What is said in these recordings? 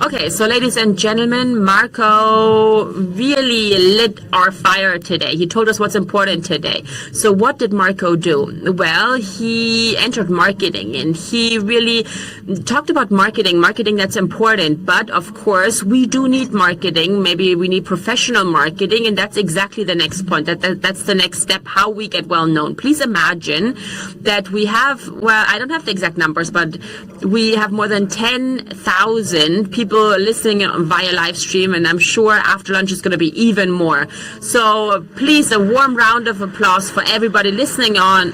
Okay, so ladies and gentlemen, Marco really lit our fire today. He told us what's important today. So what did Marco do? Well, he entered marketing and he really talked about marketing that's important. But of course, we do need marketing. Maybe we need professional marketing, and that's exactly the next point. That's the next step, how we get well known. Please imagine that we have, well, I don't have the exact numbers, but we have more than 10,000 people listening via live stream, and I'm sure after lunch is going to be even more. So please, a warm round of applause for everybody listening on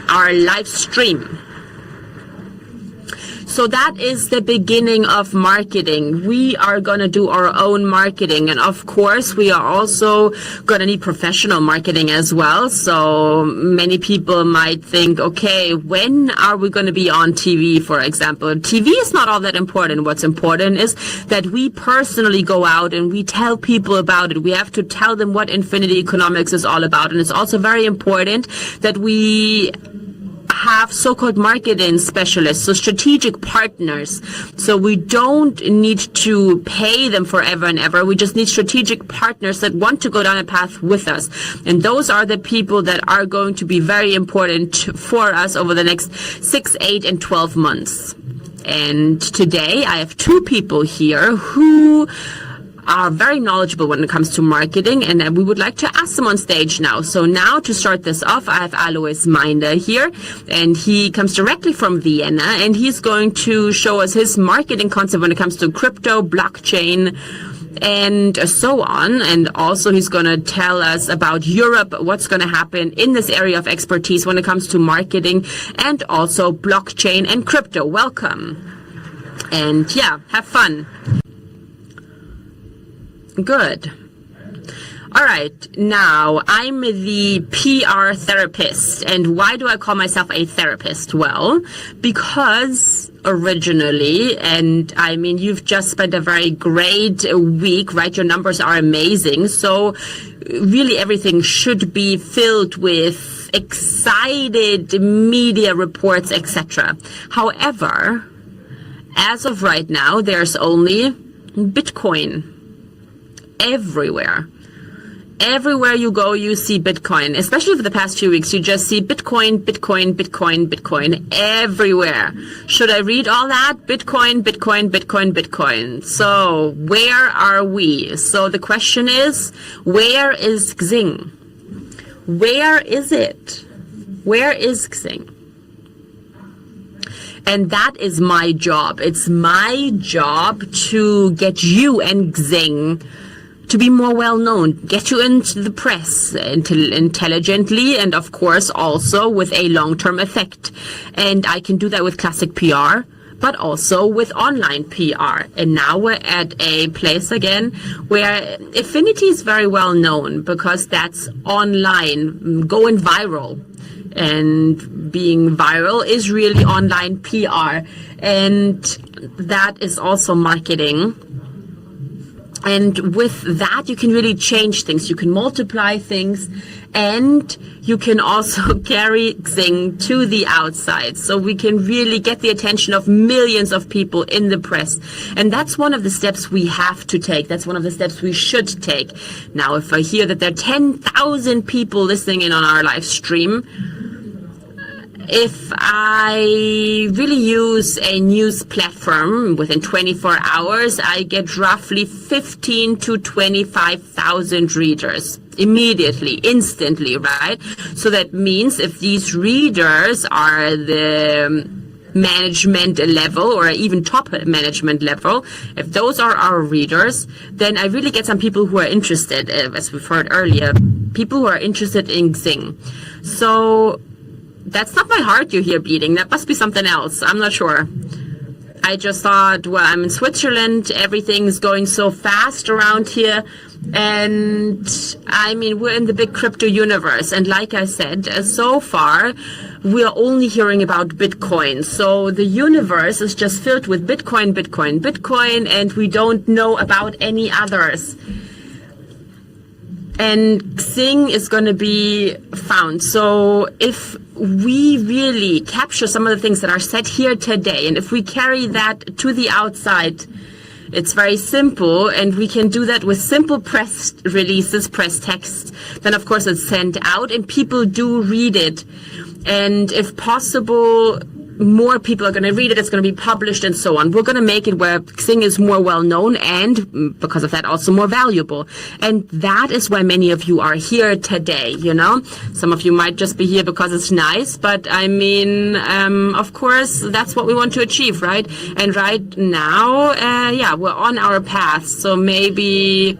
our live stream. So that is the beginning of marketing. We are going to do our own marketing. And of course, we are also going to need professional marketing as well. So many people might think, okay, when are we going to be on TV, for example? TV is not all that important. What's important is that we personally go out and we tell people about it. We have to tell them what Infinity Economics is all about. And it's also very important that we have so-called marketing specialists, so strategic partners. So we don't need to pay them forever and ever. We just need strategic partners that want to go down a path with us. And those are the people that are going to be very important for us over the next 6, 8, and 12 months. And today I have two people here who are very knowledgeable when it comes to marketing, and we would like to ask them on stage now. So now to start this off, I have Alois Minder here, and he comes directly from Vienna, and he's going to show us his marketing concept when it comes to crypto, blockchain, and so on. And also he's going to tell us about Europe, what's going to happen in this area of expertise when it comes to marketing and also blockchain and crypto. Welcome. And yeah, have fun. Good. All right. Now, I'm the PR therapist. And why do I call myself a therapist? Well, because originally, and I mean, you've just spent a very great week, right? Your numbers are amazing. So really everything should be filled with excited media reports, etc. However, as of right now, there's only Bitcoin. Everywhere. Everywhere you go, you see Bitcoin. Especially for the past few weeks, you just see Bitcoin, Bitcoin, Bitcoin, Bitcoin everywhere. Should I read all that? Bitcoin, Bitcoin, Bitcoin, Bitcoin. So where are we? So the question is, where is Xing? Where is it? Where is Xing? And that is my job. It's my job to get you and Xing to be more well-known, get you into the press intelligently, and of course also with a long-term effect. And I can do that with classic PR, but also with online PR. And now we're at a place again where Affinity is very well known because that's online, going viral. And being viral is really online PR. And that is also marketing. And with that, you can really change things. You can multiply things, and you can also carry Xing to the outside. So we can really get the attention of millions of people in the press. And that's one of the steps we have to take. That's one of the steps we should take. Now, if I hear that there are 10,000 people listening in on our live stream, if I really use a news platform within 24 hours, I get roughly 15 to 25,000 readers immediately, instantly, right? So that means if these readers are the management level or even top management level, if those are our readers, then I really get some people who are interested, as we've heard earlier, people who are interested in Xing. So that's not my heart you hear beating. That must be something else. I'm not sure. I just thought, well, I'm in Switzerland. Everything's going so fast around here. And I mean, we're in the big crypto universe. And like I said, so far, we're only hearing about Bitcoin. So the universe is just filled with Bitcoin, Bitcoin, Bitcoin, and we don't know about any others. And Xing is going to be found. So if we really capture some of the things that are said here today, and if we carry that to the outside, It's very simple, and we can do that with simple press releases, press text. Then, of course, it's sent out, and people do read it. And if possible, more people are going to read it, it's going to be published and so on. We're going to make it where Xing is more well known and because of that also more valuable. And that is why many of you are here today, you know. Some of you might just be here because it's nice, but I mean, of course, that's what we want to achieve, right? And right now, yeah, we're on our path. So maybe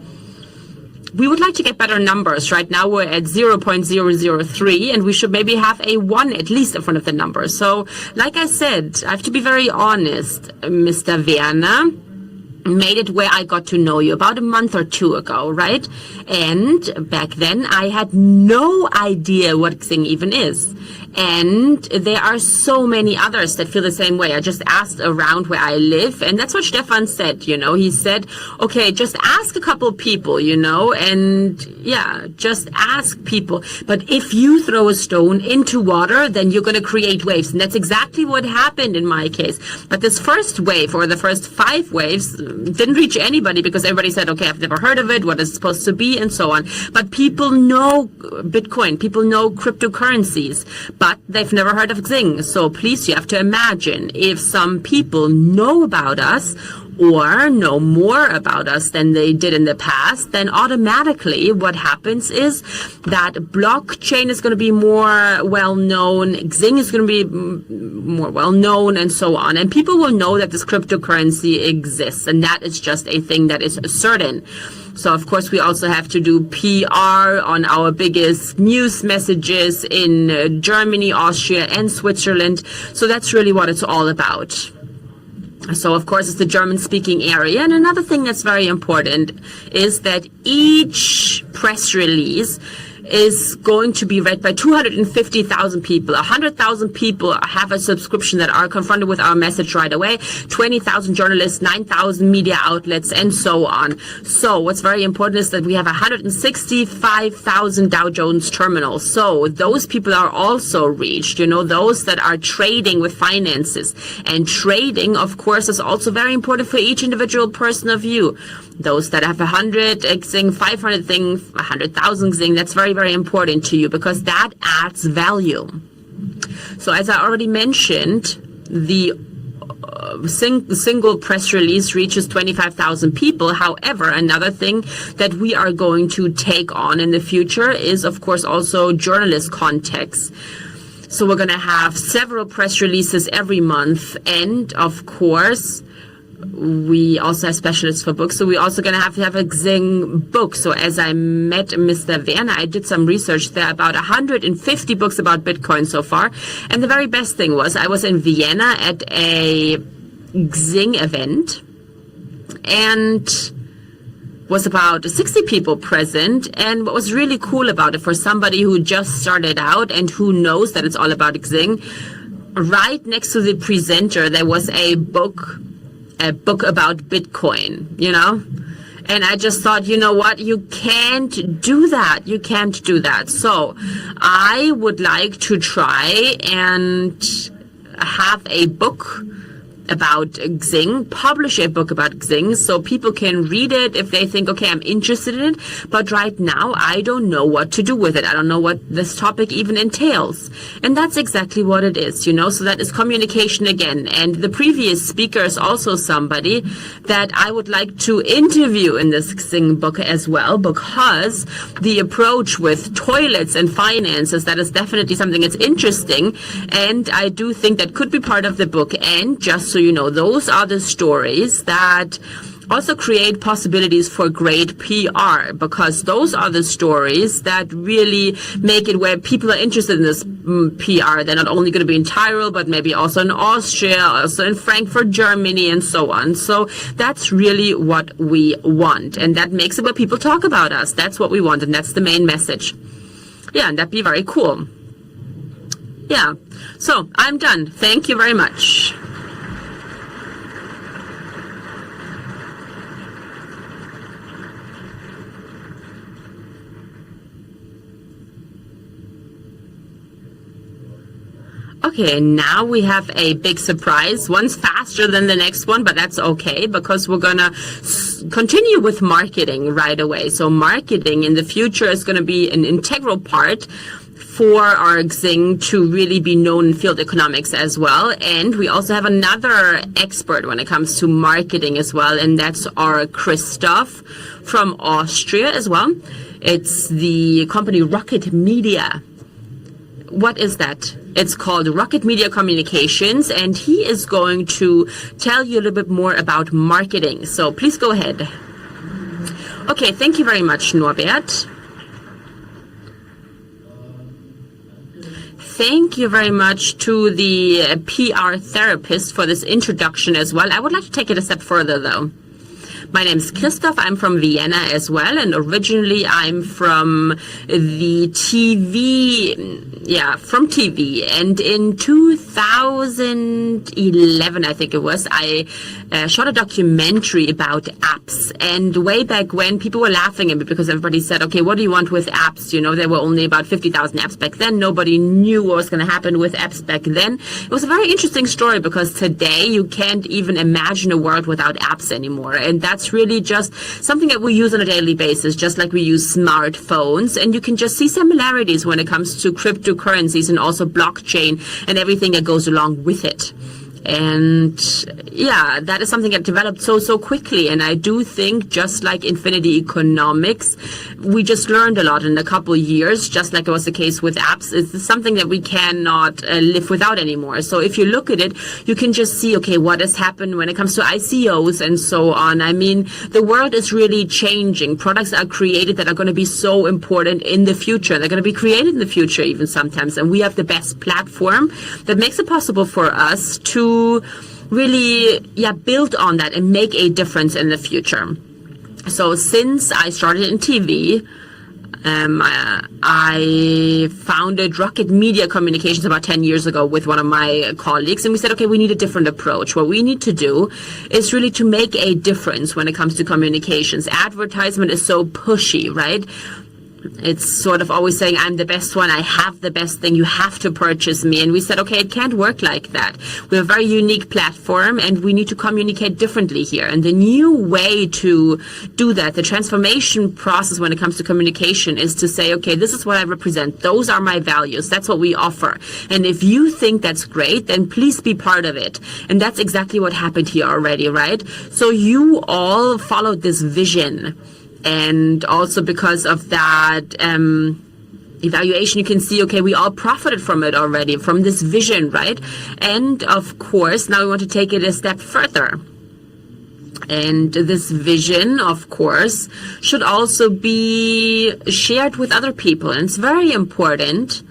we would like to get better numbers. Right now we're at 0.003 and we should maybe have a 1 at least in front of the number. So like I said, I have to be very honest, Mr. Werner made it where I got to know you about a month or two ago, right? And back then I had no idea what Xing even is. And there are so many others that feel the same way. I just asked around where I live, and that's what Stefan said, you know. He said, okay, just ask a couple people, you know, and yeah, just ask people. But if you throw a stone into water, then you're going to create waves. And that's exactly what happened in my case. But this first wave, or the first 5 waves, didn't reach anybody because everybody said, okay, I've never heard of it, what is it supposed to be, and so on. But people know Bitcoin, people know cryptocurrencies, but they've never heard of Xing. So please, you have to imagine if some people know about us or know more about us than they did in the past, then automatically what happens is that blockchain is going to be more well-known, Xing is going to be more well-known, and so on. And people will know that this cryptocurrency exists, and that is just a thing that is certain. So, of course, we also have to do PR on our biggest news messages in Germany, Austria, and Switzerland. So that's really what it's all about. So, of course, it's the German-speaking area. And another thing that's very important is that each press release is going to be read by 250,000 people. 100,000 people have a subscription that are confronted with our message right away. 20,000 journalists, 9,000 media outlets, and so on. So what's very important is that we have 165,000 Dow Jones terminals. So those people are also reached, you know, those that are trading with finances. And trading, of course, is also very important for each individual person of you. Those that have 100 Xing, 500 Xing, 100,000 Xing, that's very, very important to you because that adds value. So as I already mentioned, the single press release reaches 25,000 people. However, another thing that we are going to take on in the future is, of course, also journalist context. So we're going to have several press releases every month. And, of course, we also have specialists for books, so we're also going to have a Xing book. So as I met Mr. Werner, I did some research. There are about 150 books about Bitcoin so far. And the very best thing was I was in Vienna at a Xing event and was about 60 people present. And what was really cool about it for somebody who just started out and who knows that it's all about Xing, right next to the presenter, there was a book about Bitcoin, you know? And I just thought, you know what? You can't do that. You can't do that. So I would like to try and have a book about Xing, publish a book about Xing so people can read it if they think, okay, I'm interested in it. But right now, I don't know what to do with it. I don't know what this topic even entails. And that's exactly what it is, you know, so that is communication again. And the previous speaker is also somebody that I would like to interview in this Xing book as well, because the approach with toilets and finances, that is definitely something that's interesting. And I do think that could be part of the book. And just so you know, those are the stories that also create possibilities for great PR, because those are the stories that really make it where people are interested in this PR. They're not only going to be in Tyrol, but maybe also in Austria, also in Frankfurt, Germany, and so on. So that's really what we want. And that makes it where people talk about us. That's what we want, and that's the main message. Yeah, and that'd be very cool. Yeah, so I'm done. Thank you very much. Okay, now we have a big surprise. One's faster than the next one, but that's okay because we're going to continue with marketing right away. So marketing in the future is going to be an integral part for our XING to really be known in field economics as well. And we also have another expert when it comes to marketing as well, and that's our Christoph from Austria as well. It's the company Rocket Media. What is that? It's called Rocket Media Communications, and he is going to tell you a little bit more about marketing. So please go ahead. Okay, thank you very much, Norbert. Thank you very much to the PR therapist for this introduction as well. I would like to take it a step further, though. My name is Christoph. I'm from Vienna as well, and originally I'm from the TV, from TV. And in 2011, I think it was, I shot a documentary about apps. And way back when, people were laughing at me because everybody said, okay, what do you want with apps? You know, there were only about 50,000 apps back then. Nobody knew what was going to happen with apps back then. It was a very interesting story because today you can't even imagine a world without apps anymore. And that's really just something that we use on a daily basis, just like we use smartphones. And you can just see similarities when it comes to cryptocurrencies and also blockchain and everything that goes along with it. And yeah, that is something that developed so quickly. And I do think, just like Infinity Economics, we just learned a lot in a couple of years, just like it was the case with apps. It's something that we cannot live without anymore. So if you look at it, you can just see, okay, what has happened when it comes to ICOs and so on. I mean, the world is really changing. Products are created that are going to be so important in the future. They're going to be created in the future even sometimes. And we have the best platform that makes it possible for us to really build on that and make a difference in the future. So since I started in TV, I founded Rocket Media Communications about 10 years ago with one of my colleagues, and we said, okay, we need a different approach. What we need to do is really to make a difference when it comes to communications. Advertisement is so pushy, right? It's sort of always saying, I'm the best one, I have the best thing, you have to purchase me. And we said, okay, it can't work like that. We have a very unique platform and we need to communicate differently here. And the new way to do that, the transformation process when it comes to communication, is to say, okay, this is what I represent. Those are my values. That's what we offer. And if you think that's great, then please be part of it. And that's exactly what happened here already, right? So you all followed this vision. And also because of that evaluation, you can see, okay, we all profited from it already, from this vision, right? And of course, now we want to take it a step further. And this vision, of course, should also be shared with other people. And it's very important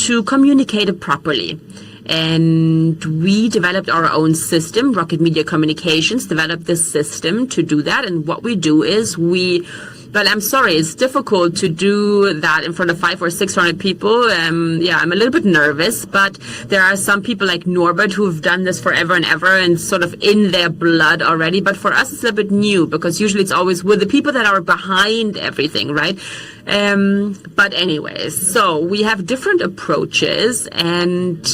to communicate it properly. And we developed our own system. Rocket Media Communications developed this system to do that. And what we do is well, I'm sorry, it's difficult to do that in front of 500 or 600 people. I'm a little bit nervous, but there are some people like Norbert who've done this forever and ever and sort of in their blood already. But for us, it's a little bit new because usually it's always with the people that are behind everything, right? But anyways, so we have different approaches, and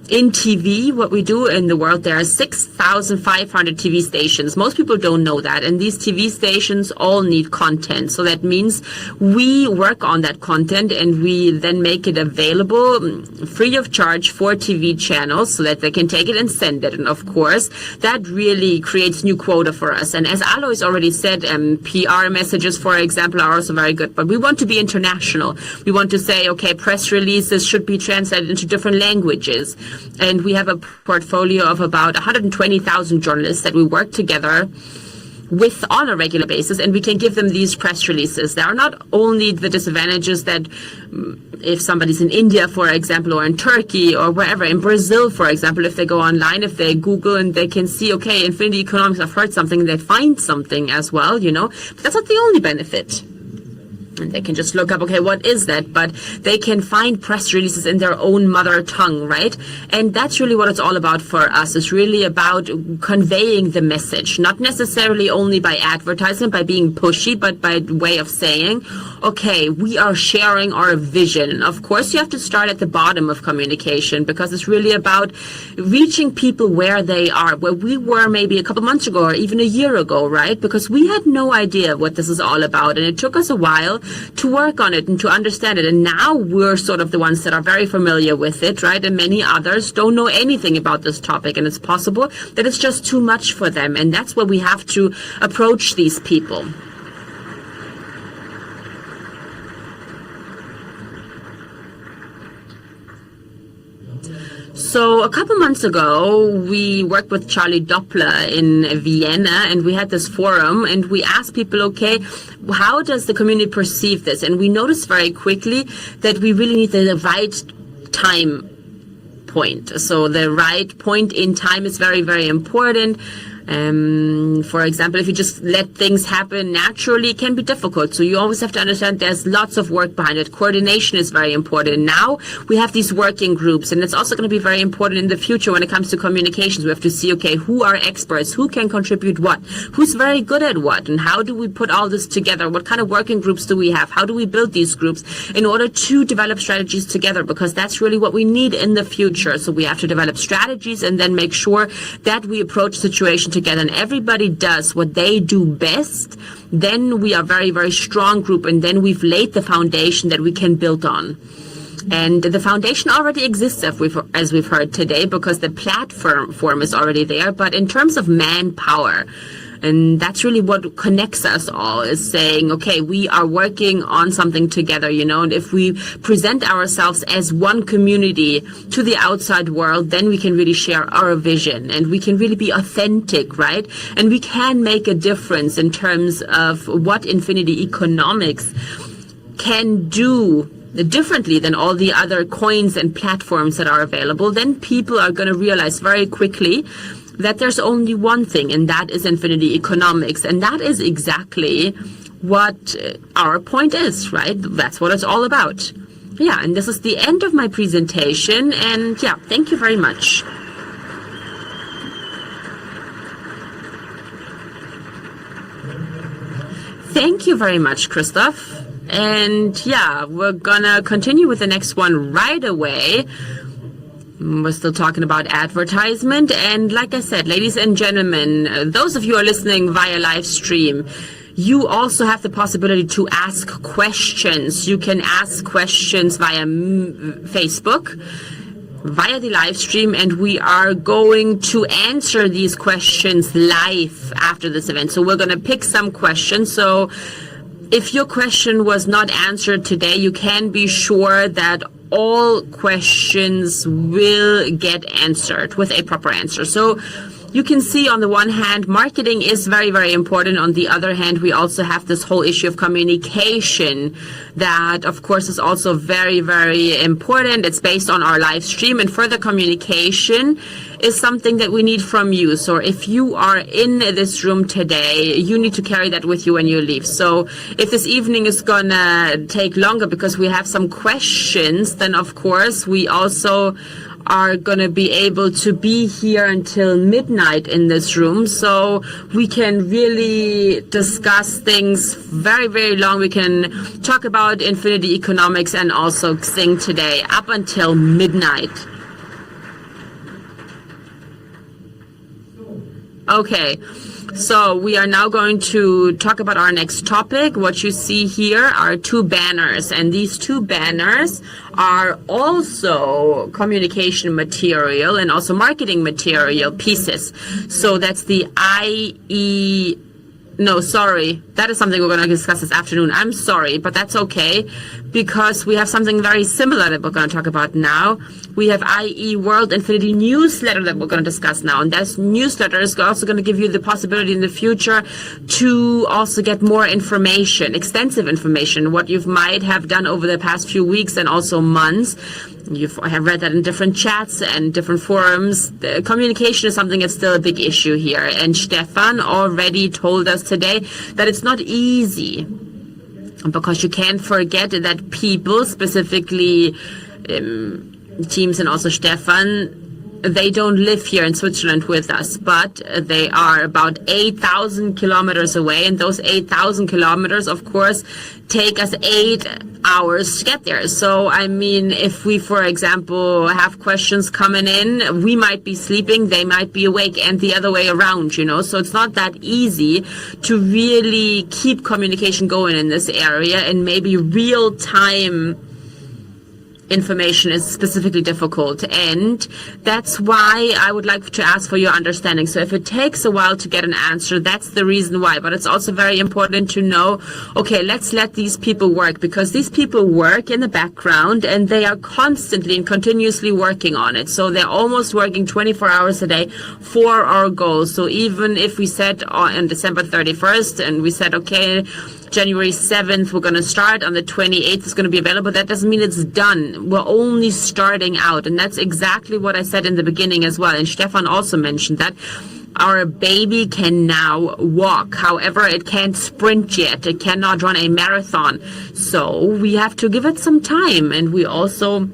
in TV, what we do in the world, there are 6,500 TV stations. Most people don't know that. And these TV stations all need content. So that means we work on that content and we then make it available free of charge for TV channels so that they can take it and send it. And of course, that really creates new quota for us. And as Alois already said, PR messages, for example, are also very good. But we want to be international. We want to say, okay, press releases should be translated into different languages. And we have a portfolio of about 120,000 journalists that we work together with on a regular basis, and we can give them these press releases. There are not only the disadvantages that if somebody's in India, for example, or in Turkey or wherever, in Brazil, for example, if they go online, if they Google and they can see, okay, Infinity Economics, I've heard something, and they find something as well, you know. But that's not the only benefit. And they can just look up, okay, what is that? But they can find press releases in their own mother tongue, right? And that's really what it's all about for us. It's really about conveying the message, not necessarily only by advertising, by being pushy, but by way of saying, okay, we are sharing our vision. Of course, you have to start at the bottom of communication, because it's really about reaching people where they are, where we were maybe a couple months ago or even a year ago, right? Because we had no idea what this is all about. And it took us a while to work on it and to understand it. And now we're sort of the ones that are very familiar with it, right? And many others don't know anything about this topic. And it's possible that it's just too much for them. And that's where we have to approach these people. So a couple months ago, we worked with Charlie Doppler in Vienna, and we had this forum, and we asked people, okay, how does the community perceive this? And we noticed very quickly that we really need the right time point. So the right point in time is very, very important. For example, if you just let things happen naturally, it can be difficult. So you always have to understand there's lots of work behind it. Coordination is very important. Now we have these working groups, and it's also going to be very important in the future when it comes to communications. We have to see, okay, who are experts? Who can contribute what? Who's very good at what? And how do we put all this together? What kind of working groups do we have? How do we build these groups in order to develop strategies together? Because that's really what we need in the future. So we have to develop strategies and then make sure that we approach situations together, and everybody does what they do best. Then we are a very, very strong group, and then we've laid the foundation that we can build on. And the foundation already exists, as we've heard today, because the platform is already there. But in terms of manpower, and that's really what connects us all, is saying, okay, we are working on something together, and if we present ourselves as one community to the outside world, then we can really share our vision, and we can really be authentic, right? And we can make a difference in terms of what Infinity Economics can do differently than all the other coins and platforms that are available. Then people are going to realize very quickly that there's only one thing, and that is Infinity Economics. And that is exactly what our point is, right? That's what it's all about. Yeah, and this is the end of my presentation. And yeah, thank you very much. Thank you very much, Christoph. And yeah, we're gonna continue with the next one right away. We're still talking about advertisement. And like I said, ladies and gentlemen, those of you who are listening via live stream, you also have the possibility to ask questions. You can ask questions via Facebook, via the live stream, and we are going to answer these questions live after this event. So we're going to pick some questions. So if your question was not answered today, you can be sure that all questions will get answered with a proper answer. So you can see on the one hand, marketing is very, very important. On the other hand, we also have this whole issue of communication that, of course, is also very, very important. It's based on our live stream, and further communication is something that we need from you. So if you are in this room today, you need to carry that with you when you leave. So if this evening is gonna take longer because we have some questions, then of course we also are going to be able to be here until midnight in this room, so we can really discuss things very, very long. We can talk about Infinity Economics and also sing today up until midnight. Okay, so we are now going to talk about our next topic. What you see here are two banners, and these two banners are also communication material and also marketing material pieces. So that's the that is something we're going to discuss this afternoon. I'm sorry, but that's okay, because we have something very similar that we're going to talk about now. We have IE World Infinity newsletter that we're going to discuss now, and that newsletter is also going to give you the possibility in the future to also get more information, extensive information, what you might have done over the past few weeks and also months. You have read that in different chats and different forums. The communication is something that's still a big issue here. And Stefan already told us today that it's not easy because you can't forget that people, specifically teams and also Stefan, they don't live here in Switzerland with us, but they are about 8,000 kilometers away. And those 8,000 kilometers, of course, take us 8 hours to get there. So, I mean, if we, for example, have questions coming in, we might be sleeping, they might be awake, and the other way around, you know. So it's not that easy to really keep communication going in this area, and maybe real-time information is specifically difficult, and that's why I would like to ask for your understanding. So if it takes a while to get an answer, that's the reason why. But it's also very important to know, okay, let's let these people work, because these people work in the background and they are constantly and continuously working on it. So they're almost working 24 hours a day for our goals. So even if we said on December 31st and we said, okay, January 7th, we're going to start. On the 28th, it's going to be available. That doesn't mean it's done. We're only starting out. And that's exactly what I said in the beginning as well. And Stefan also mentioned that our baby can now walk. However, it can't sprint yet. It cannot run a marathon. So we have to give it some time. And we also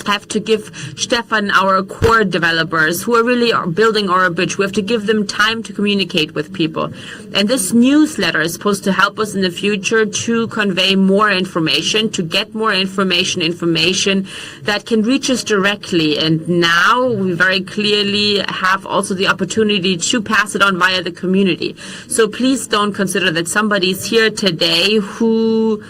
have to give Stefan, our core developers who are really building our bridge, we have to give them time to communicate with people. And this newsletter is supposed to help us in the future to convey more information, to get more information that can reach us directly. And now we very clearly have also the opportunity to pass it on via the community. So please don't consider that somebody's here today who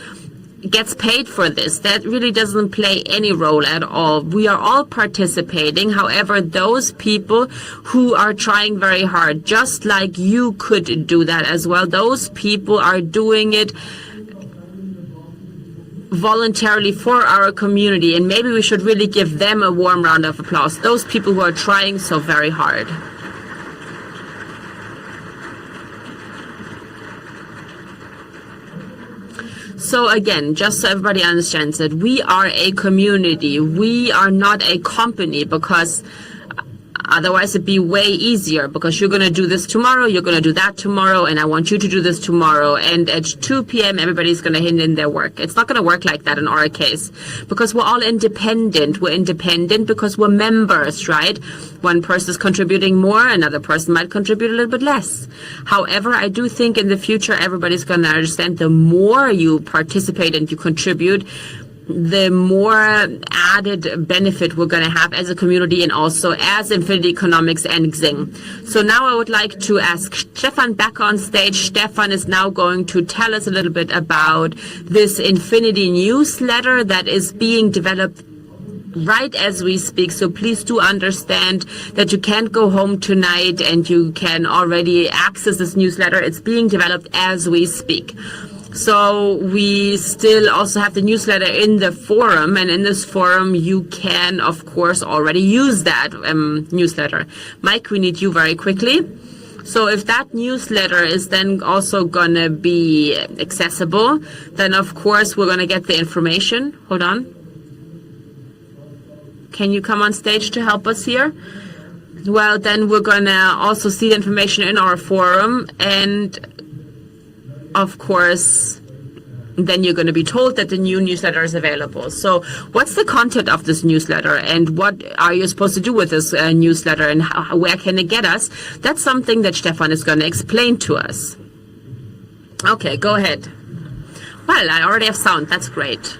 gets paid for this. That really doesn't play any role at all. We are all participating. However, those people who are trying very hard, just like you could do that as well, those people are doing it voluntarily for our community, and maybe we should really give them a warm round of applause. Those people who are trying so very hard. So again, just so everybody understands that we are a community. We are not a company, because otherwise it'd be way easier, because you're going to do this tomorrow, you're going to do that tomorrow, and I want you to do this tomorrow. And at 2 p.m., everybody's going to hand in their work. It's not going to work like that in our case, because we're all independent. We're independent because we're members, right? One person is contributing more, another person might contribute a little bit less. However, I do think in the future, everybody's going to understand the more you participate and you contribute, the more added benefit we're going to have as a community and also as Infinity Economics and Xing. So now I would like to ask Stefan back on stage. Stefan is now going to tell us a little bit about this Infinity newsletter that is being developed right as we speak. So please do understand that you can't go home tonight and you can already access this newsletter. It's being developed as we speak. So we still also have the newsletter in the forum, and in this forum you can, of course, already use that newsletter. Mike, we need you very quickly. So if that newsletter is then also going to be accessible, then of course we're going to get the information. Hold on. Can you come on stage to help us here? Well, then we're going to also see the information in our forum, and of course, then you're going to be told that the new newsletter is available. So what's the content of this newsletter, and what are you supposed to do with this newsletter, and where can it get us? That's something that Stefan is going to explain to us. Okay, go ahead. Well, I already have sound. That's great.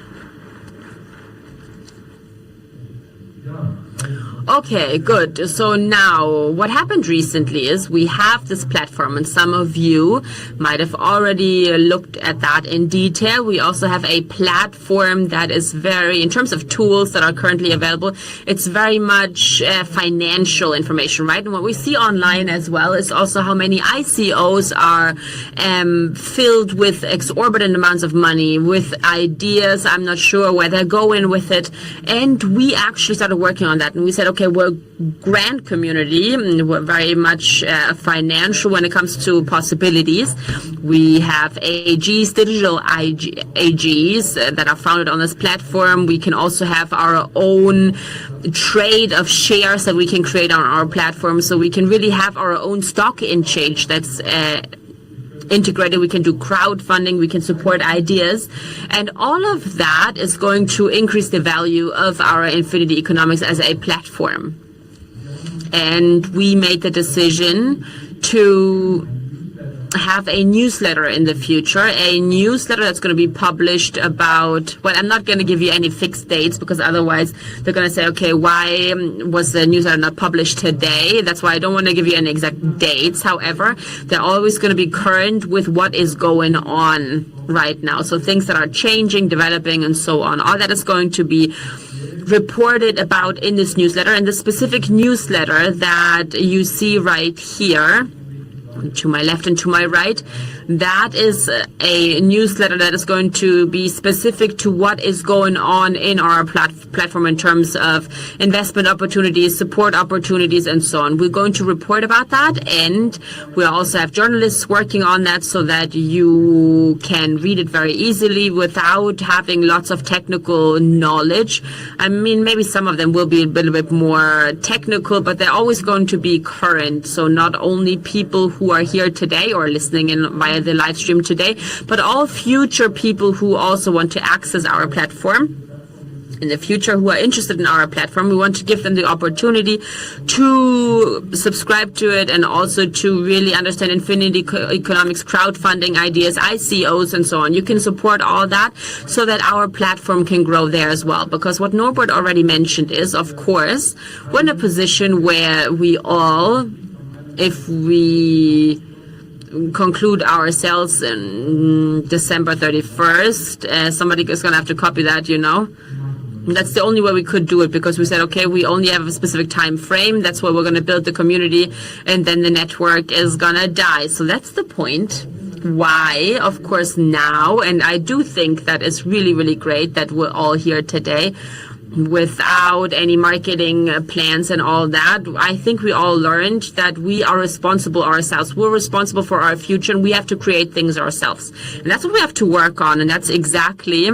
Okay, good. So now what happened recently is we have this platform, and some of you might have already looked at that in detail. We also have a platform that is very, in terms of tools that are currently available, it's very much financial information, right? And what we see online as well is also how many ICOs are filled with exorbitant amounts of money, with ideas. I'm not sure where they're going with it. And we actually started working on that, and we said, okay, we're a grant community. We're very much financial when it comes to possibilities. We have AGs, digital AGs that are founded on this platform. We can also have our own trade of shares that we can create on our platform. So we can really have our own stock exchange that's integrated. We can do crowdfunding. We can support ideas. And all of that is going to increase the value of our Infinity Economics as a platform. And we made the decision to have a newsletter in the future, a newsletter that's going to be published about, well, I'm not going to give you any fixed dates because otherwise they're going to say, okay, why was the newsletter not published today? That's why I don't want to give you any exact dates. However, they're always going to be current with what is going on right now. So things that are changing, developing, and so on. All that is going to be reported about in this newsletter. And the specific newsletter that you see right here, to my left and to my right, that is a newsletter that is going to be specific to what is going on in our platform in terms of investment opportunities, support opportunities, and so on. We're going to report about that, and we also have journalists working on that so that you can read it very easily without having lots of technical knowledge. I mean, maybe some of them will be a little bit more technical, but they're always going to be current. So not only people who are here today or listening in via the live stream today, but all future people who also want to access our platform in the future, who are interested in our platform. We want to give them the opportunity to subscribe to it and also to really understand Infinity Economics, crowdfunding ideas, ICOs, and so on. You can support all that so that our platform can grow there as well. Because what Norbert already mentioned is, of course, we're in a position where we all, if we conclude our sales in December 31st, somebody is going to have to copy that, you know. That's the only way we could do it, because we said, okay, we only have a specific time frame. That's where we're going to build the community, and then the network is going to die. So that's the point. Why, of course, now, and I do think that it's really, really great that we're all here today without any marketing plans and all that. I think we all learned that we are responsible ourselves. We're responsible for our future, and we have to create things ourselves. And that's what we have to work on, and that's exactly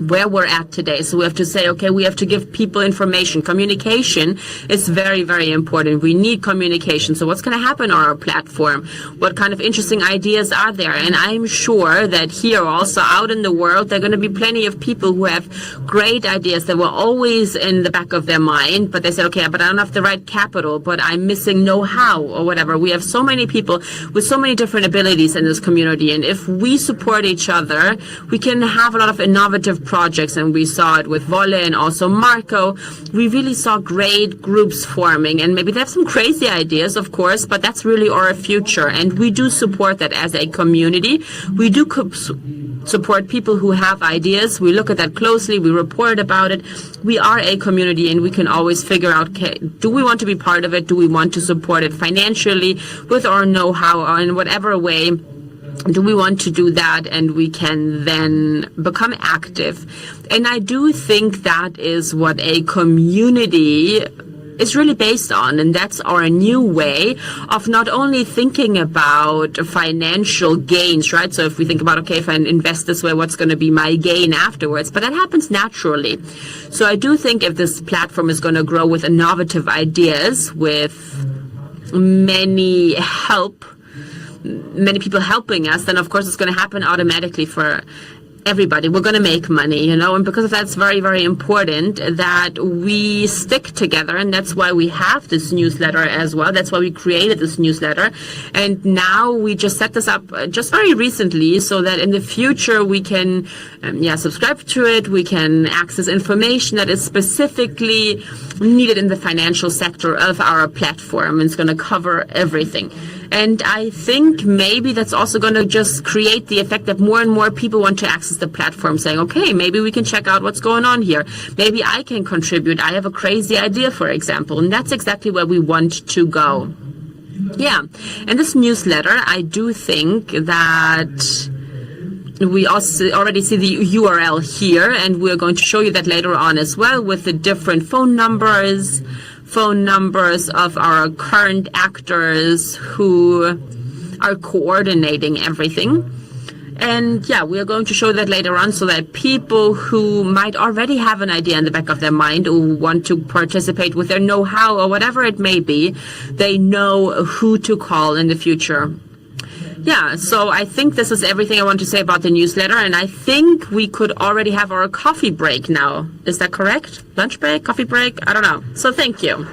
where we're at today. So we have to say, okay, we have to give people information. Communication is very, very important. We need communication. So what's going to happen on our platform? What kind of interesting ideas are there? And I'm sure that here also out in the world, there are going to be plenty of people who have great ideas that were always in the back of their mind, but they said, okay, but I don't have the right capital, but I'm missing know-how or whatever. We have so many people with so many different abilities in this community. And if we support each other, we can have a lot of innovative projects, and we saw it with Wolle and also Marco. We really saw great groups forming, and maybe they have some crazy ideas, of course, but that's really our future, and we do support that as a community. We do support people who have ideas. We look at that closely. We report about it. We are a community, and we can always figure out, okay, do we want to be part of it? Do we want to support it financially with our know-how, or in whatever way do we want to do that, and we can then become active. And I do think that is what a community is really based on, and that's our new way of not only thinking about financial gains, right? So if we think about, okay, if I invest this way, what's going to be my gain afterwards? But that happens naturally. So I do think if this platform is going to grow with innovative ideas, with many people helping us, then of course it's going to happen automatically for everybody. We're going to make money, you know, and because of that, it's very, very important that we stick together, and that's why we have this newsletter as well. That's why we created this newsletter, and now we just set this up just very recently so that in the future we can, subscribe to it. We can access information that is specifically needed in the financial sector of our platform, and it's going to cover everything. And I think maybe that's also going to just create the effect that more and more people want to access the platform, saying, okay, maybe we can check out what's going on here. Maybe I can contribute. I have a crazy idea, for example. And that's exactly where we want to go. Yeah. And this newsletter, I do think that we also already see the URL here, and we're going to show you that later on as well, with the different phone numbers of our current actors who are coordinating everything. And yeah, we are going to show that later on so that people who might already have an idea in the back of their mind or want to participate with their know-how or whatever it may be, they know who to call in the future. Yeah, so I think this is everything I want to say about the newsletter, and I think we could already have our coffee break now. Is that correct? Lunch break? Coffee break? I don't know. So thank you.